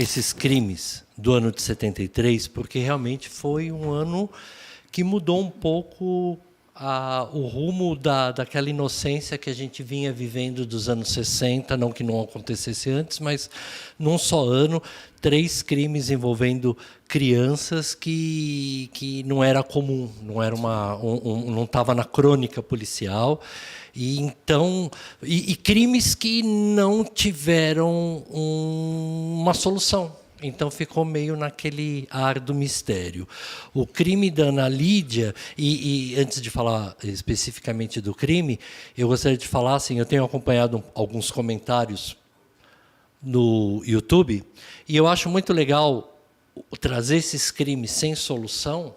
esses crimes do ano de 73, porque realmente foi um ano que mudou um pouco o rumo daquela inocência que a gente vinha vivendo dos anos 60, não que não acontecesse antes, mas num só ano, 3 crimes envolvendo crianças que não era comum, não era não estava na crônica policial. E então crimes que não tiveram uma solução. Então ficou meio naquele ar do mistério. O crime da Ana Lídia, e antes de falar especificamente do crime, eu gostaria de falar assim, eu tenho acompanhado alguns comentários no YouTube, e eu acho muito legal trazer esses crimes sem solução,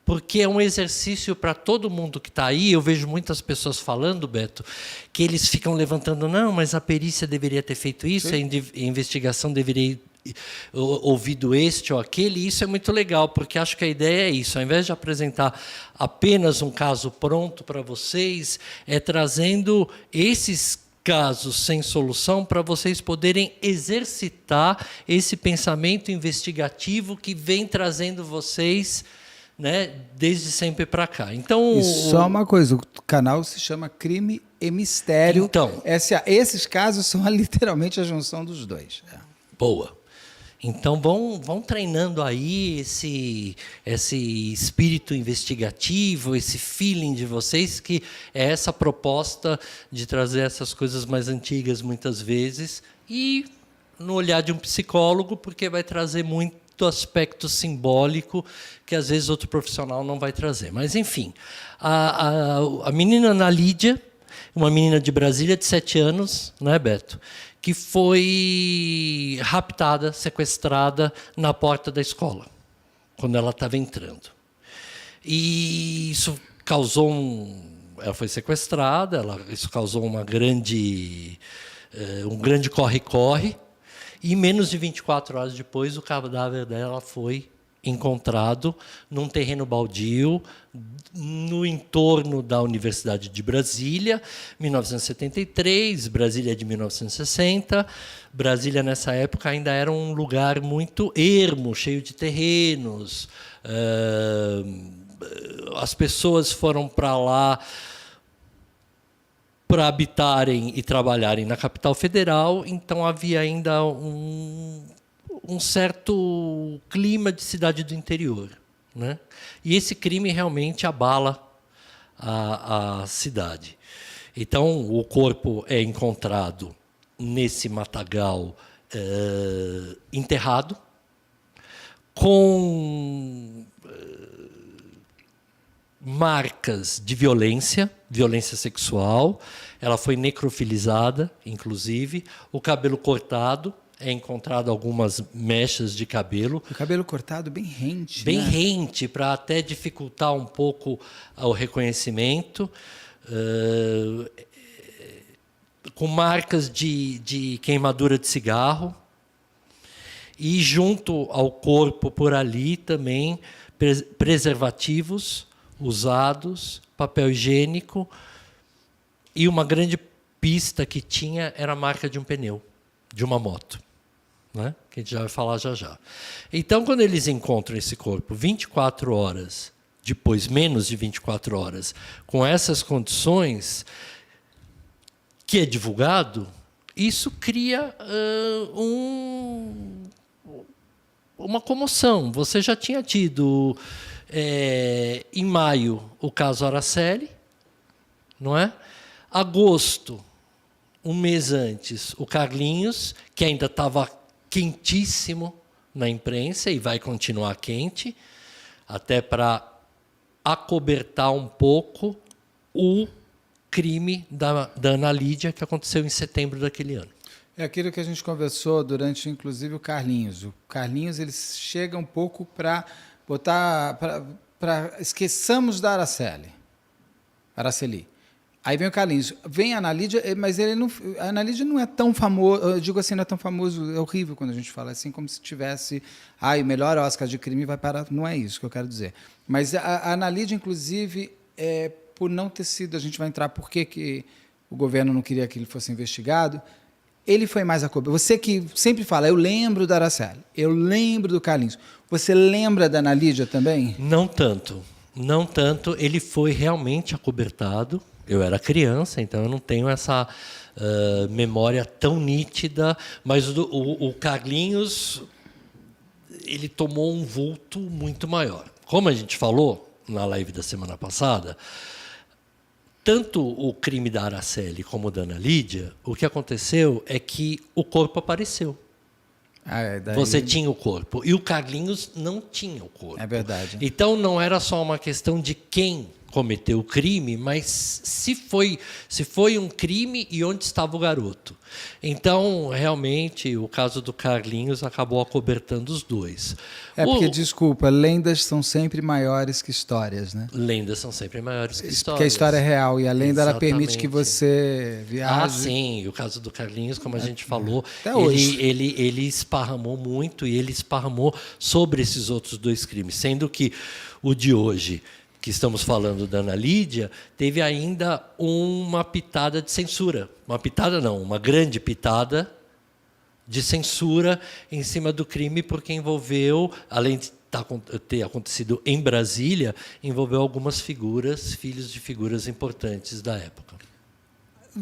porque é um exercício para todo mundo que está aí. Eu vejo muitas pessoas falando, Beto, que eles ficam levantando, não, mas a perícia deveria ter feito isso, sim, a investigação deveria ouvido este ou aquele. Isso é muito legal, porque acho que a ideia é isso. Ao invés de apresentar apenas um caso pronto para vocês, é trazendo esses casos sem solução para vocês poderem exercitar esse pensamento investigativo que vem trazendo vocês, né, desde sempre para cá. Então, e só uma coisa, o canal se chama Crime e Mistério. Então, esses casos são literalmente a junção dos dois. Boa. Então, vão treinando aí esse espírito investigativo, esse feeling de vocês, que é essa proposta de trazer essas coisas mais antigas, muitas vezes, e no olhar de um psicólogo, porque vai trazer muito aspecto simbólico que às vezes outro profissional não vai trazer. Mas, enfim, a menina Ana Lídia, uma menina de Brasília de 7 anos, não é, Beto? Que foi raptada, sequestrada na porta da escola, quando ela estava entrando. E isso causou ela foi sequestrada, isso causou um grande corre-corre, e menos de 24 horas depois, o cadáver dela foi encontrado num terreno baldio no entorno da Universidade de Brasília, 1973, Brasília de 1960. Brasília, nessa época, ainda era um lugar muito ermo, cheio de terrenos. As pessoas foram para lá para habitarem e trabalharem na capital federal, então havia ainda um certo clima de cidade do interior, né? E esse crime realmente abala a cidade. Então, o corpo é encontrado nesse matagal enterrado, com marcas de violência sexual. Ela foi necrofilizada, inclusive, o cabelo cortado, é encontrado algumas mechas de cabelo. O cabelo cortado bem rente. Bem, né? rente, para até dificultar um pouco o reconhecimento. Com marcas de queimadura de cigarro. E junto ao corpo, por ali, também, preservativos usados, papel higiênico, e uma grande pista que tinha era a marca de um pneu, de uma moto, né? Que a gente já vai falar já. Então, quando eles encontram esse corpo 24 horas depois, menos de 24 horas, com essas condições, que é divulgado, isso cria uma comoção. Você já tinha tido, em maio, o caso Araceli, não é? Agosto, um mês antes, o Carlinhos, que ainda estava quentíssimo na imprensa e vai continuar quente, até para acobertar um pouco o crime da Ana Lídia, que aconteceu em setembro daquele ano. É aquilo que a gente conversou durante, inclusive, o Carlinhos. O Carlinhos, ele chega um pouco para botar... esqueçamos da Araceli. Aí vem o Carlinhos. Vem a Ana Lídia, mas a Ana Lídia não é tão famoso, eu digo assim, não é tão famoso, é horrível quando a gente fala assim, como se tivesse, o melhor Oscar de crime vai parar. Não é isso que eu quero dizer. Mas a Ana Lídia, inclusive, por não ter sido, a gente vai entrar por que o governo não queria que ele fosse investigado, ele foi mais acobertado? Você que sempre fala, eu lembro da Araceli, eu lembro do Carlinhos. Você lembra da Ana Lídia também? Não tanto. Não tanto. Ele foi realmente acobertado. Eu era criança, então eu não tenho essa memória tão nítida. Mas o Carlinhos, ele tomou um vulto muito maior. Como a gente falou na live da semana passada, tanto o crime da Araceli como o da Ana Lídia, o que aconteceu é que o corpo apareceu. Daí... Você tinha o corpo. E o Carlinhos não tinha o corpo. É verdade. Então, não era só uma questão de quem cometeu o crime, mas se foi um crime e onde estava o garoto. Então, realmente, o caso do Carlinhos acabou acobertando os dois. Porque, desculpa, lendas são sempre maiores que histórias, né? Lendas são sempre maiores que histórias. Porque a história é real e a lenda ela permite que você viaje. Sim. O caso do Carlinhos, como a gente falou, ele esparramou muito e ele esparramou sobre esses outros dois crimes, sendo que o de hoje, que estamos falando da Ana Lídia, teve ainda uma pitada de censura. Uma pitada não, uma grande pitada de censura em cima do crime, porque envolveu, além de ter acontecido em Brasília, envolveu algumas figuras, filhos de figuras importantes da época.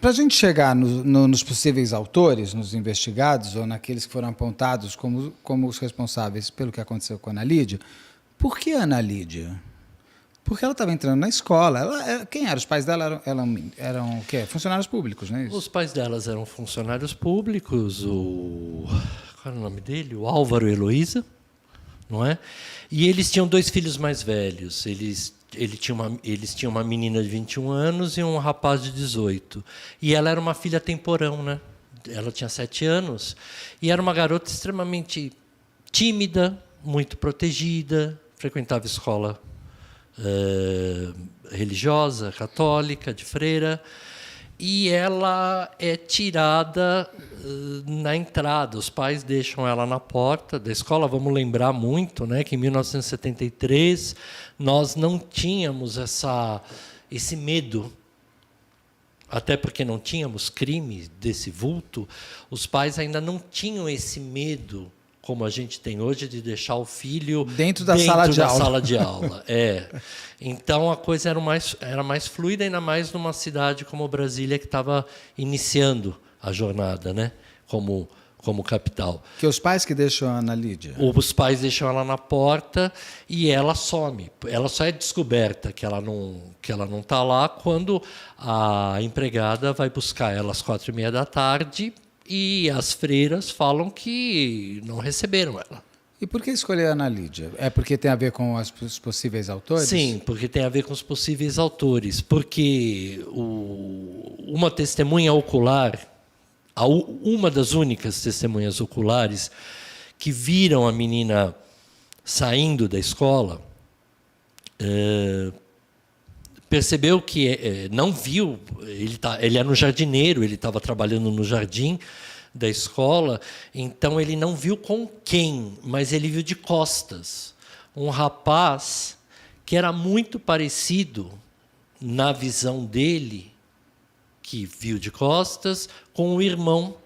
Para a gente chegar nos possíveis autores, nos investigados, ou naqueles que foram apontados como os responsáveis pelo que aconteceu com a Ana Lídia, por que a Ana Lídia? Porque ela estava entrando na escola. Quem eram? Os pais dela eram o quê? Funcionários públicos, não é isso? Os pais delas eram funcionários públicos. Qual era o nome dele? O Álvaro e Heloísa, não é? E eles tinham dois filhos mais velhos. Eles tinham uma menina de 21 anos e um rapaz de 18. E ela era uma filha temporão, né? Ela tinha 7 anos. E era uma garota extremamente tímida, muito protegida, frequentava escola religiosa, católica, de freira, e ela é tirada na entrada. Os pais deixam ela na porta da escola. Vamos lembrar muito, né, que em 1973 nós não tínhamos esse medo, até porque não tínhamos crime desse vulto. Os pais ainda não tinham esse medo como a gente tem hoje, de deixar o filho dentro da sala de aula. Então, a coisa era mais fluida, ainda mais numa cidade como Brasília, que estava iniciando a jornada, né? como capital. Que os pais que deixam a Ana Lídia? Os pais deixam ela na porta e ela some. Ela só é descoberta que ela não está lá quando a empregada vai buscar ela às 4h30 e as freiras falam que não receberam ela. E por que escolher a Ana Lídia? É porque tem a ver com os possíveis autores? Sim, porque tem a ver com os possíveis autores. Porque uma testemunha ocular, uma das únicas testemunhas oculares que viram a menina saindo da escola, percebeu que não viu, ele era um jardineiro, ele estava trabalhando no jardim da escola, então ele não viu com quem, mas ele viu de costas um rapaz que era muito parecido, na visão dele, que viu de costas, com o irmão,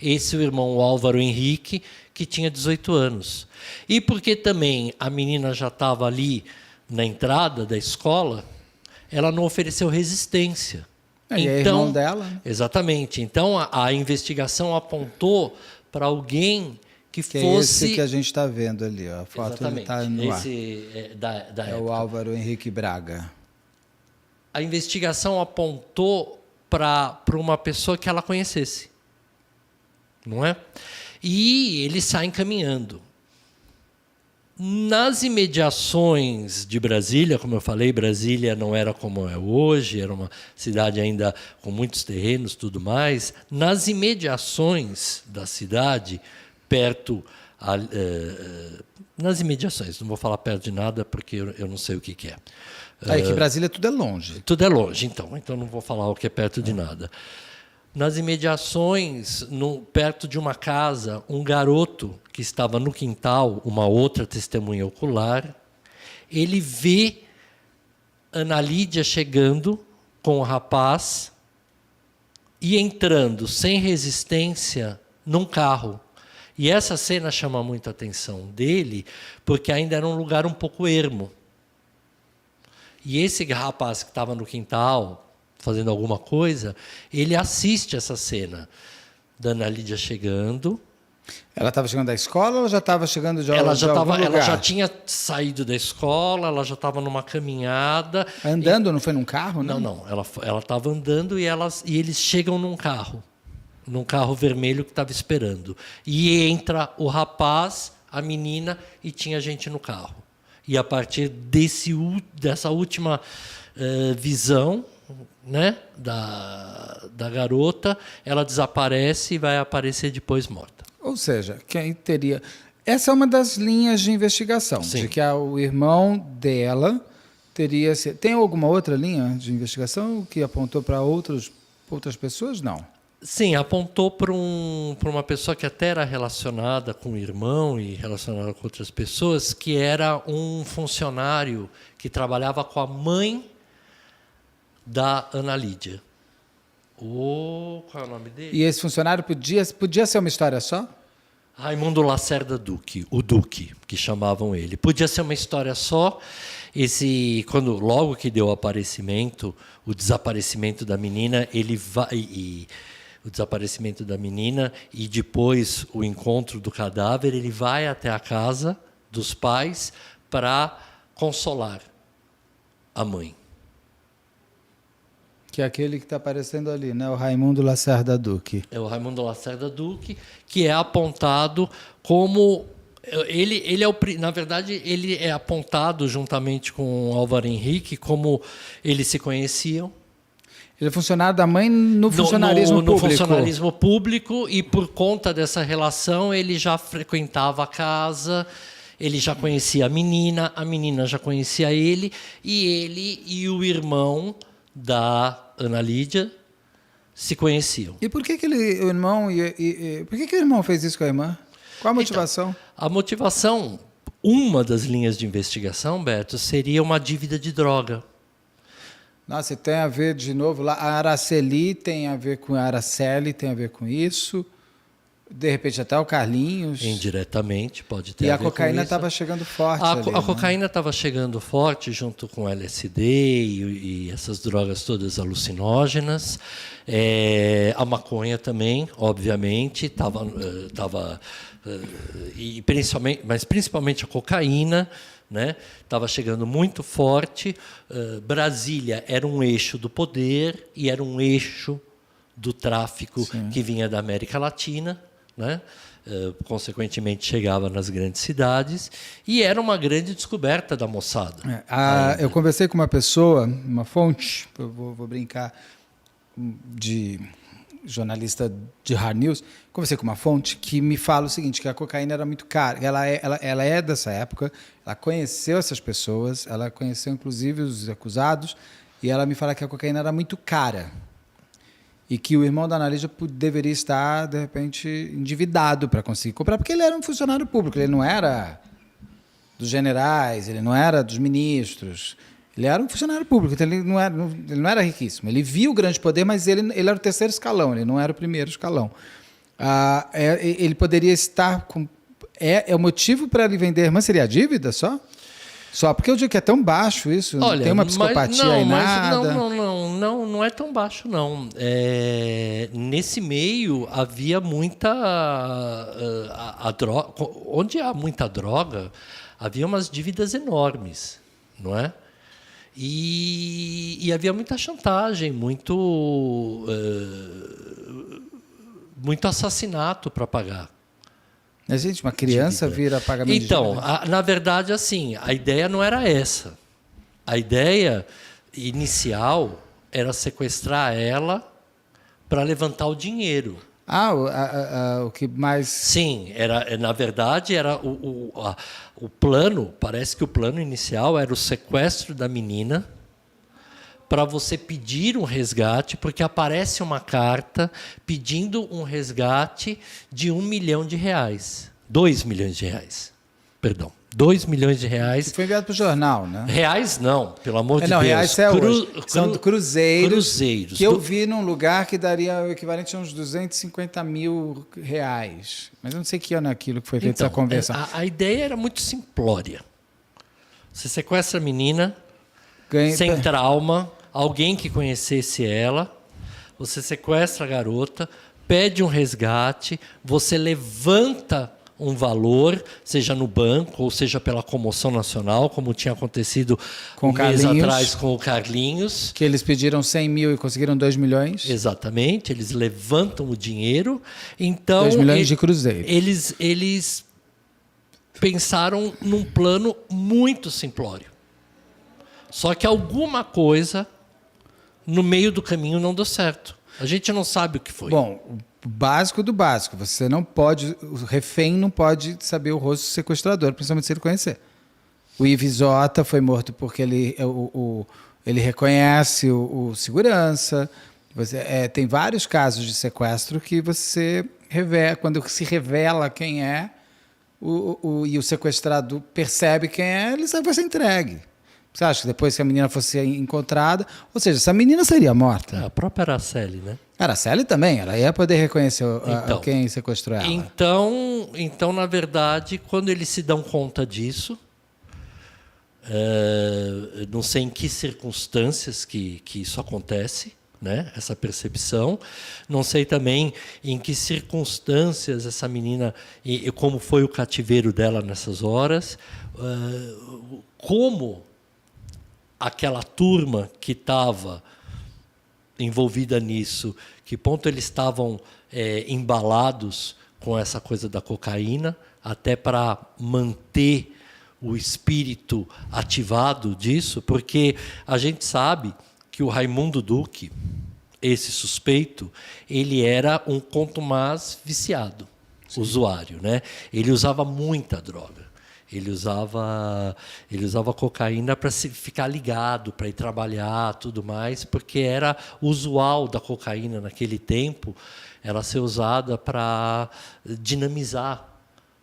o irmão Álvaro Henrique, que tinha 18 anos. E porque também a menina já estava ali na entrada da escola, ela não ofereceu resistência. E é irmão dela? Né? Exatamente. Então, a investigação apontou para alguém que fosse... É esse que a gente está vendo ali, ó. A foto está no ar. Esse da época. O Álvaro Henrique Braga. A investigação apontou para uma pessoa que ela conhecesse. Não é? E eles saem caminhando. Nas imediações de Brasília, como eu falei, Brasília não era como é hoje, era uma cidade ainda com muitos terrenos, tudo mais. Nas imediações da cidade, nas imediações, não vou falar perto de nada porque eu não sei o que é. Que Brasília tudo é longe. Tudo é longe, então não vou falar o que é perto de nada. Nas imediações, perto de uma casa, um garoto que estava no quintal, uma outra testemunha ocular, ele vê Ana Lídia chegando com o rapaz e entrando sem resistência num carro. E essa cena chama muito a atenção dele, porque ainda era um lugar um pouco ermo. E esse rapaz que estava no quintal, fazendo alguma coisa, ele assiste essa cena da Ana Lídia chegando. Ela estava chegando da escola ou já estava chegando de algum lugar? Ela já tinha saído da escola, ela já estava numa caminhada. Andando, não foi num carro? Não. Ela estava andando e eles chegam num carro vermelho que estava esperando. E entra o rapaz, a menina, e tinha gente no carro. E a partir dessa última visão, né, da garota, ela desaparece e vai aparecer depois morta. Ou seja, quem teria... Essa é uma das linhas de investigação, Sim. de que o irmão dela teria... Tem alguma outra linha de investigação que apontou para outras pessoas? Não. Sim, apontou para uma pessoa que até era relacionada com o irmão e relacionada com outras pessoas, que era um funcionário que trabalhava com a mãe da Ana Lídia. Qual é o nome dele? E esse funcionário podia ser uma história só? Raimundo Lacerda Duque, o Duque, que chamavam ele. Podia ser uma história só. Logo que deu o desaparecimento da menina, ele vai... o desaparecimento da menina e depois o encontro do cadáver, ele vai até a casa dos pais para consolar a mãe. Que é aquele que está aparecendo ali, né? O Raimundo Lacerda Duque. É o Raimundo Lacerda Duque, que é apontado como... na verdade, ele é apontado juntamente com o Álvaro Henrique como eles se conheciam. Ele é funcionário da mãe no funcionarismo público. No funcionarismo público, e por conta dessa relação ele já frequentava a casa, ele já conhecia a menina já conhecia ele e o irmão da Ana Lídia se conheciam. E por que o irmão por que o irmão fez isso com a irmã? Qual a motivação? Então, a motivação, uma das linhas de investigação, Beto, seria uma dívida de droga. Nossa, tem a ver, de novo, lá, a Araceli tem a ver com a Araceli, tem a ver com isso. De repente, até o Carlinhos. Indiretamente, pode ter e a ver com isso. E a cocaína estava chegando forte ali, a cocaína estava chegando forte junto com LSD e essas drogas todas alucinógenas. A maconha também, obviamente, mas principalmente a cocaína, né? Estava chegando muito forte. Brasília era um eixo do poder e era um eixo do tráfico. Sim. Que vinha da América Latina, né? Consequentemente chegava nas grandes cidades e era uma grande descoberta da moçada. Eu conversei com uma pessoa, uma fonte, eu vou brincar, de jornalista de hard news, conversei com uma fonte que me fala o seguinte, que a cocaína era muito cara. Ela é dessa época, ela conheceu essas pessoas, ela conheceu inclusive os acusados, e ela me fala que a cocaína era muito cara e que o irmão da Ana Lídia deveria estar, de repente, endividado para conseguir comprar, porque ele era um funcionário público, ele não era dos generais, ele não era dos ministros. Ele era um funcionário público, então ele não era riquíssimo. Ele via o grande poder, mas ele era o terceiro escalão, ele não era o primeiro escalão. Ele poderia estar com... o motivo para ele vender a irmã seria a dívida só? Só porque eu digo que é tão baixo isso, não tem uma psicopatia aí nada. Não é tão baixo, não. Nesse meio havia muita... onde há muita droga, havia umas dívidas enormes, não é? E havia muita chantagem, muito assassinato para pagar. Mas, gente, uma criança vira pagamento de Então, na verdade, assim, a ideia não era essa. A ideia inicial era sequestrar ela para levantar o dinheiro. O que mais... Sim, na verdade, era o plano, parece que o plano inicial era o sequestro da menina para você pedir um resgate, porque aparece uma carta pedindo um resgate de R$1 milhão. 2 milhões de reais. Perdão, 2 milhões de reais. Que foi enviado para o jornal, né? Reais não, pelo amor de Não, Deus. reais é hoje. São cruzeiros que eu Do- vi num lugar que daria o equivalente a uns 250 mil reais. Mas eu não sei que ano é aquilo que foi feita essa conversão. A ideia era muito simplória. Você sequestra a menina, Ganha- sem trauma, alguém que conhecesse ela, você sequestra a garota, pede um resgate, você levanta um valor, seja no banco ou seja pela comoção nacional, como tinha acontecido Com um mês Carlinhos. atrás com o Carlinhos. Que eles pediram 100 mil e conseguiram 2 milhões. Exatamente, eles levantam o dinheiro. Então, 2 milhões de cruzeiro. Eles pensaram num plano muito simplório. Só que alguma coisa no meio do caminho não deu certo. A gente não sabe o que foi. Bom, o básico do básico. Você não pode, o refém não pode saber o rosto do sequestrador, principalmente se ele conhecer. O Ivisota foi morto porque ele reconhece o segurança. Tem vários casos de sequestro que você revela, quando se revela quem é, e o sequestrado percebe quem é, ele vai ser entregue. Você acha que depois que a menina fosse encontrada... Ou seja, essa menina seria morta. A própria Araceli, né? A Araceli também, ela ia poder reconhecer Então, quem sequestrou ela. Então, na verdade, quando eles se dão conta disso, não sei em que circunstâncias que isso acontece, né? Essa percepção. Não sei também em que circunstâncias essa menina, e como foi o cativeiro dela nessas horas, como aquela turma que estava envolvida nisso, que ponto eles estavam embalados com essa coisa da cocaína, até para manter o espírito ativado disso, porque a gente sabe que o Raimundo Duque, esse suspeito, ele era um contumaz viciado, usuário, né? Ele usava muita droga. Ele usava cocaína para ficar ligado, para ir trabalhar, tudo mais, porque era usual da cocaína naquele tempo, ela ser usada para dinamizar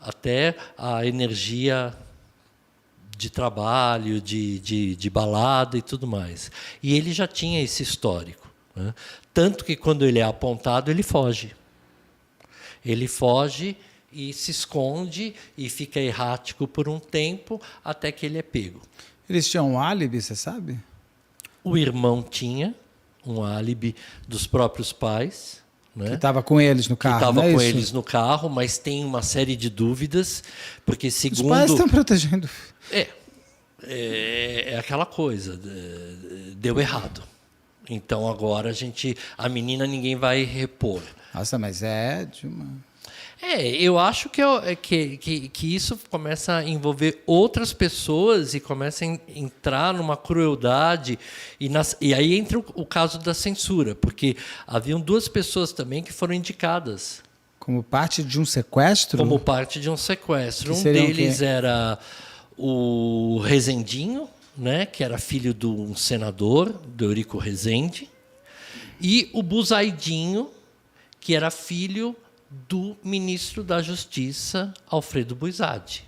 até a energia de trabalho, de balada e tudo mais. E ele já tinha esse histórico, né? Tanto que quando ele é apontado, ele foge. Ele foge e se esconde e fica errático por um tempo até que ele é pego. Eles tinham um álibi, você sabe? O irmão tinha um álibi dos próprios pais, né? Que estava com eles no carro, que estava não é com isso? eles no carro, mas tem uma série de dúvidas, porque segundo... Os pais estão protegendo. É aquela coisa, deu errado. Então agora a menina ninguém vai repor. Nossa, mas é de uma... Eu acho que isso começa a envolver outras pessoas e começa a entrar numa crueldade. E aí entra o caso da censura, porque haviam 2 pessoas também que foram indicadas. Como parte de um sequestro? Como parte de um sequestro. Que Um seriam deles quem? era o Rezendinho, né, que era filho de um senador, do Eurico Rezende, e o Buzaidinho, que era filho do ministro da Justiça, Alfredo Buizade.